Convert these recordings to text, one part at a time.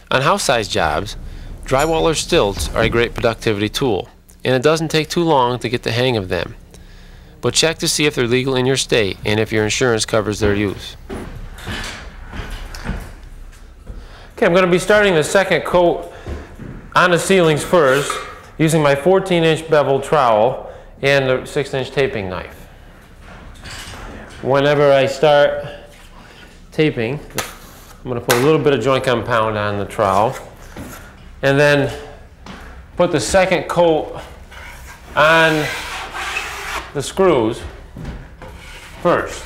On house-size jobs, drywall or stilts are a great productivity tool, and it doesn't take too long to get the hang of them. But check to see if they're legal in your state and if your insurance covers their use. Okay, I'm going to be starting the second coat on the ceilings first, using my 14-inch bevel trowel and the 6-inch taping knife. Whenever I start taping, I'm going to put a little bit of joint compound on the trowel and then put the second coat on the screws first.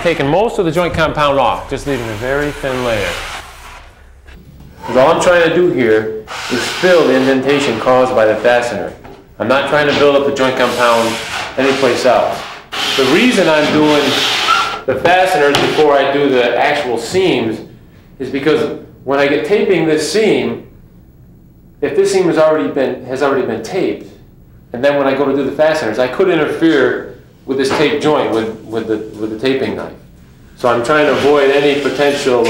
Taking most of the joint compound off, just leaving a very thin layer. Because all I'm trying to do here is fill the indentation caused by the fastener. I'm not trying to build up the joint compound anyplace else. The reason I'm doing the fasteners before I do the actual seams is because when I get taping this seam, if this seam has already been taped, and then when I go to do the fasteners, I could interfere with this tape joint with the taping knife. So I'm trying to avoid any potential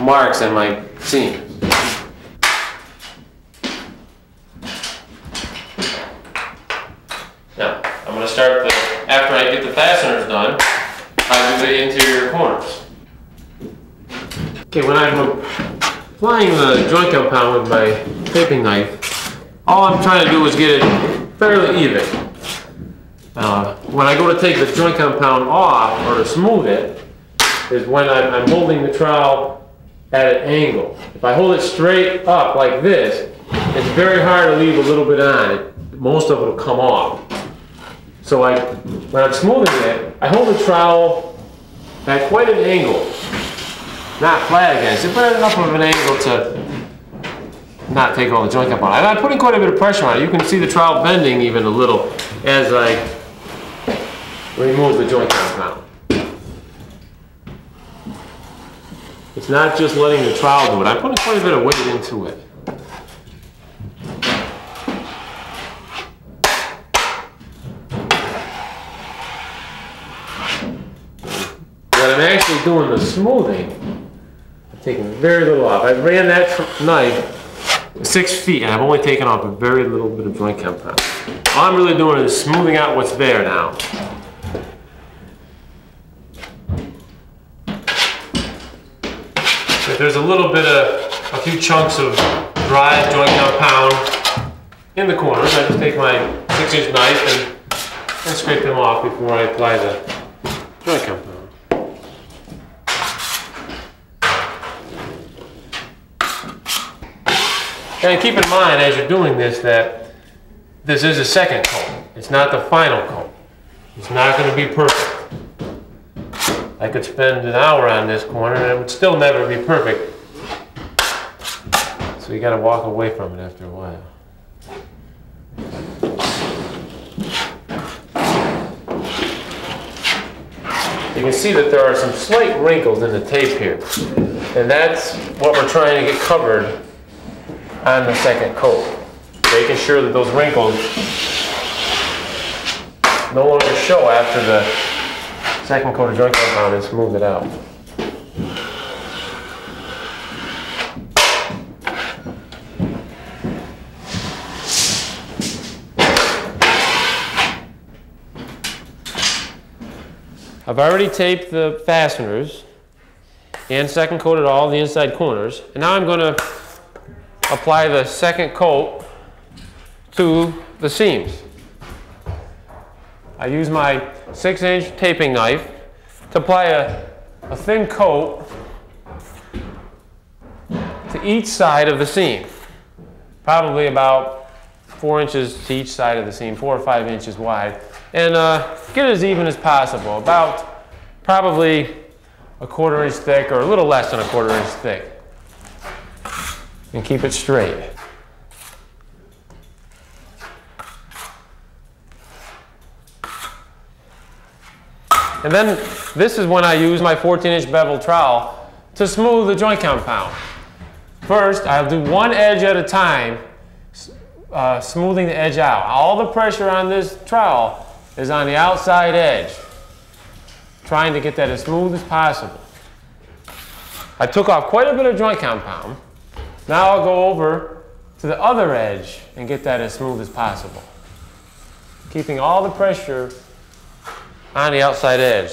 marks in my seams. Now, I'm going to start after I get the fasteners done, I do the interior corners. Okay, when I'm applying the joint compound with my taping knife, all I'm trying to do is get it fairly even. When I go to take the joint compound off, or to smooth it, is when I'm holding the trowel at an angle. If I hold it straight up like this, it's very hard to leave a little bit on. Most of it will come off. So when I'm smoothing it, I hold the trowel at quite an angle. Not flat against it, but enough of an angle to not take all the joint compound. I'm putting quite a bit of pressure on it. You can see the trowel bending even a little as I remove the joint compound. It's not just letting the trowel do it. I'm putting quite a bit of weight into it. When I'm actually doing the smoothing, I'm taking very little off. I ran that knife 6 feet and I've only taken off a very little bit of joint compound. All I'm really doing is smoothing out what's there now. If there's a little bit of, a few chunks of dry joint compound in the corners, I just take my 6-inch knife and scrape them off before I apply the joint compound. And keep in mind as you're doing this that this is a second coat. It's not the final coat. It's not going to be perfect. I could spend an hour on this corner and it would still never be perfect. So you got to walk away from it after a while. You can see that there are some slight wrinkles in the tape here. And that's what we're trying to get covered on the second coat. Making sure that those wrinkles no longer show after the second coat of joint compound and smooth it out. I've already taped the fasteners and second coated all the inside corners, and now I'm going to apply the second coat to the seams. I use my 6-inch taping knife to apply a thin coat to each side of the seam. Probably about 4 inches to each side of the seam, 4 or 5 inches wide. And get it as even as possible, about probably a 1/4 inch thick or a little less than a 1/4 inch thick. And keep it straight. And then this is when I use my 14-inch bevel trowel to smooth the joint compound. First, I'll do one edge at a time, smoothing the edge out. All the pressure on this trowel is on the outside edge. trying to get that as smooth as possible. I took off quite a bit of joint compound. Now I'll go over to the other edge and get that as smooth as possible, keeping all the pressure on the outside edge.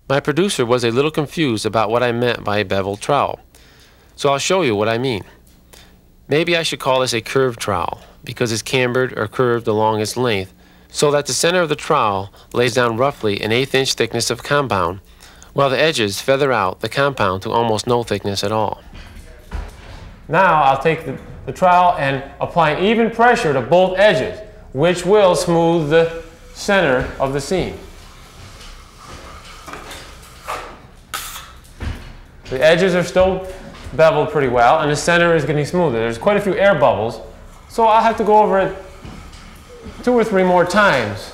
My producer was a little confused about what I meant by a beveled trowel, so I'll show you what I mean. Maybe I should call this a curved trowel because it's cambered or curved along its length so that the center of the trowel lays down roughly an 1/8 inch thickness of compound, while the edges feather out the compound to almost no thickness at all. Now I'll take the trowel and apply even pressure to both edges, which will smooth the center of the seam. The edges are still beveled pretty well, and the center is getting smoother. There's quite a few air bubbles, so I'll have to go over it 2 or 3 more times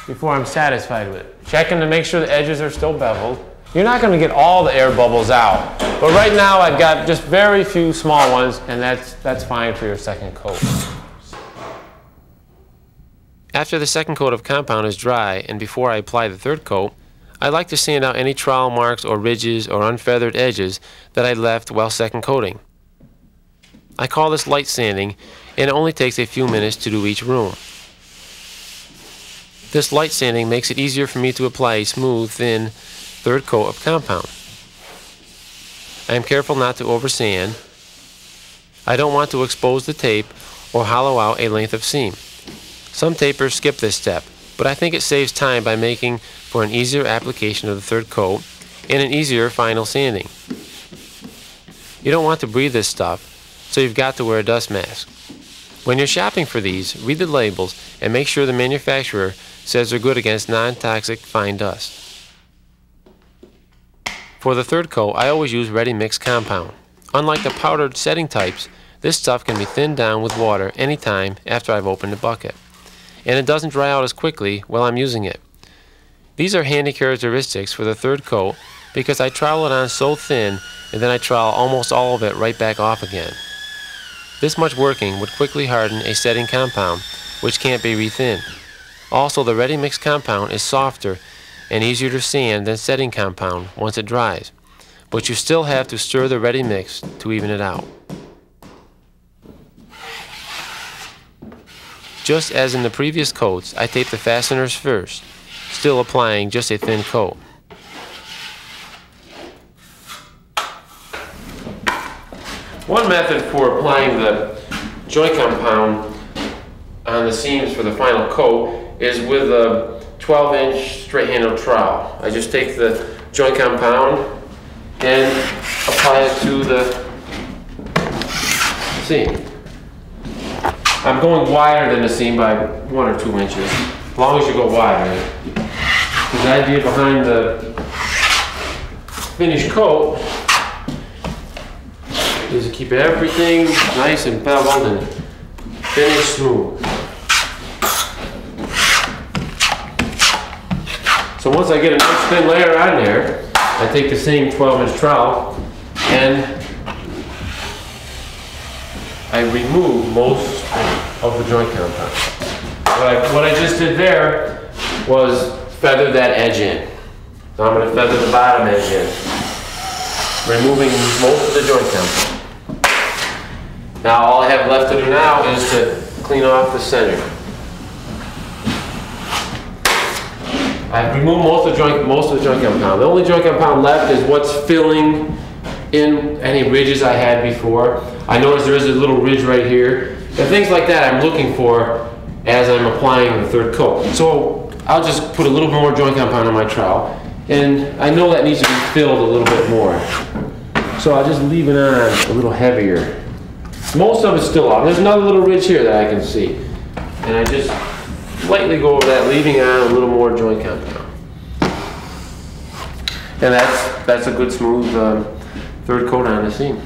before I'm satisfied with it. Checking to make sure the edges are still beveled. You're not going to get all the air bubbles out, but right now I've got just very few small ones, and that's fine for your second coat. After the second coat of compound is dry and before I apply the third coat, I like to sand out any trowel marks or ridges or unfeathered edges that I left while second coating. I call this light sanding, and it only takes a few minutes to do each room. This light sanding makes it easier for me to apply a smooth, thin third coat of compound. I am careful not to oversand. I don't want to expose the tape or hollow out a length of seam. Some tapers skip this step, but I think it saves time by making for an easier application of the third coat and an easier final sanding. You don't want to breathe this stuff, so you've got to wear a dust mask. When you're shopping for these, read the labels and make sure the manufacturer says they're good against non-toxic fine dust. For the third coat, I always use ready mix compound. Unlike the powdered setting types, this stuff can be thinned down with water anytime after I've opened the bucket, and it doesn't dry out as quickly while I'm using it. These are handy characteristics for the third coat because I trowel it on so thin and then I trowel almost all of it right back off again. This much working would quickly harden a setting compound, which can't be rethinned. Also, the ready mix compound is softer and easier to sand than setting compound once it dries, but you still have to stir the ready mix to even it out. Just as in the previous coats, I tape the fasteners first, still applying just a thin coat. One method for applying the joint compound on the seams for the final coat is with a 12-inch straight-handled trowel. I just take the joint compound and apply it to the seam. I'm going wider than the seam by 1 or 2 inches, as long as you go wider. The idea behind the finished coat is to keep everything nice and beveled and finished smooth. So once I get a nice thin layer on there, I take the same 12-inch trowel and I remove most of the joint compound. What I just did there was feather that edge in. So I'm going to feather the bottom edge in, removing most of the joint compound. Now all I have left to do now is to clean off the center. I've removed most of the joint compound. The only joint compound left is what's filling in any ridges I had before. I notice there is a little ridge right here. And things like that I'm looking for as I'm applying the third coat. So I'll just put a little more joint compound on my trowel, and I know that needs to be filled a little bit more. So I'll just leave it on a little heavier. Most of it's still off. There's another little ridge here that I can see. And I just lightly go over that, leaving on a little more joint compound. And that's a good smooth third coat on the seam.